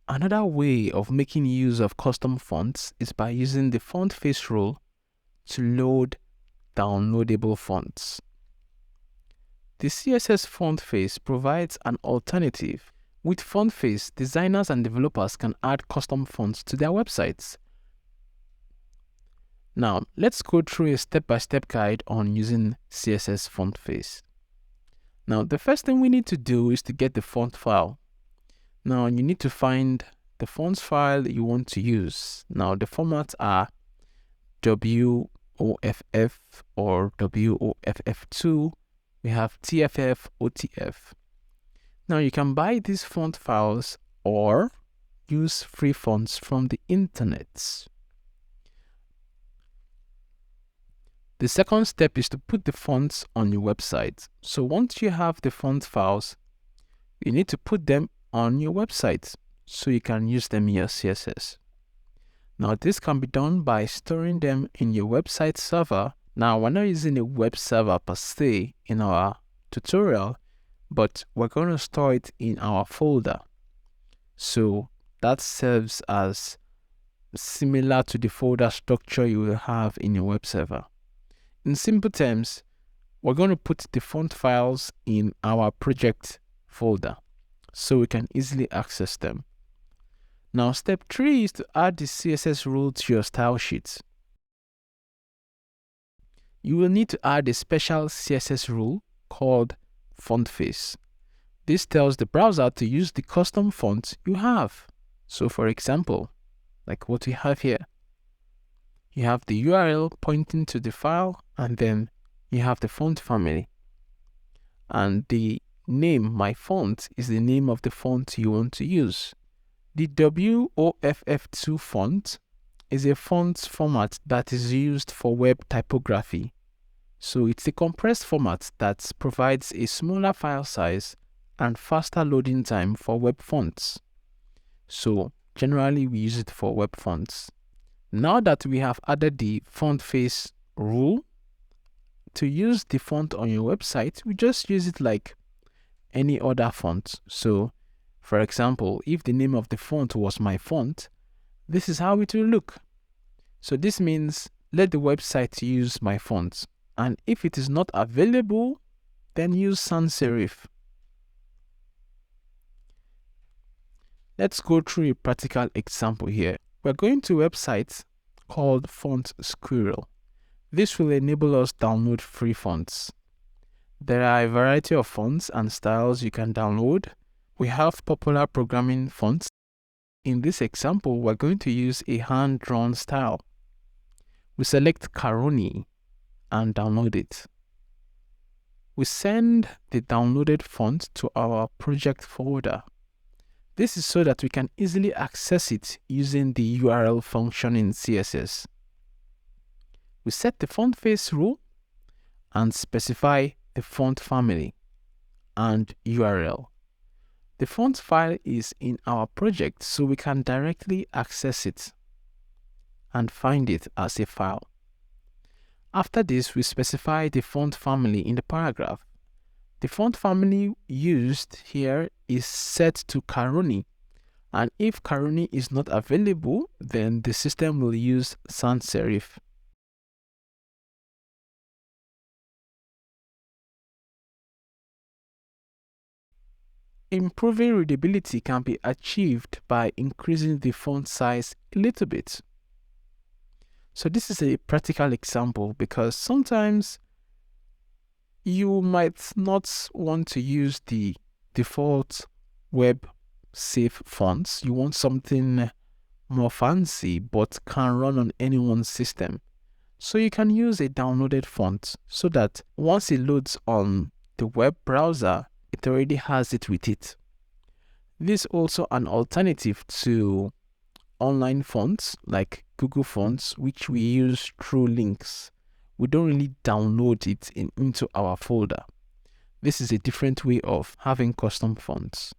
Another way of making use of custom fonts is by using the font face rule to load downloadable fonts. The CSS font face provides an alternative. With font face, designers and developers can add custom fonts to their websites. Now, let's go through a step-by-step guide on using CSS font face. Now, the first thing we need to do is to get the font file. Now, you need to find the fonts file you want to use. Now, the formats are WOFF or WOFF2. We have TFF, OTF. Now, you can buy these font files or use free fonts from the internet. The second step is to put the fonts on your website. So once you have the font files, you need to put them on your website so you can use them in your CSS. Now, this can be done by storing them in your website server. Now, we're not using a web server per se in our tutorial, but we're going to store it in our folder. So that serves as similar to the folder structure you will have in your web server. In simple terms, we're going to put the font files in our project folder so we can easily access them. Now, step 3 is to add the CSS rule to your style sheet. You will need to add a special CSS rule called font face. This tells the browser to use the custom font you have. So for example, like what we have here, you have the URL pointing to the file, and then you have the font family. And the name, my font, is the name of the font you want to use. The WOFF2 font is a font format that is used for web typography. So it's a compressed format that provides a smaller file size and faster loading time for web fonts. So generally we use it for web fonts. Now that we have added the font face rule, to use the font on your website, we just use it like any other font. So for example, if the name of the font was my font, this is how it will look. So this means let the website use my font. And if it is not available, then use sans serif. Let's go through a practical example here. We're going to a website called Font Squirrel. This will enable us to download free fonts. There are a variety of fonts and styles you can download. We have popular programming fonts. In this example, we're going to use a hand-drawn style. We select Caroni and download it. We send the downloaded font to our project folder. This is so that we can easily access it using the URL function in CSS. We set the font face rule and specify the font family and URL. The font file is in our project, so we can directly access it and find it as a file. After this, we specify the font family in the paragraph. The font family used here is set to Caroni, and if Caroni is not available, then the system will use sans serif. Improving readability can be achieved by increasing the font size a little bit. So this is a practical example because sometimes you might not want to use the default web safe fonts. You want something more fancy but can run on anyone's system. So you can use a downloaded font so that once it loads on the web browser, it already has it with it. This is also an alternative to online fonts like Google Fonts, which we use through links. We don't really download it into our folder. This is a different way of having custom fonts.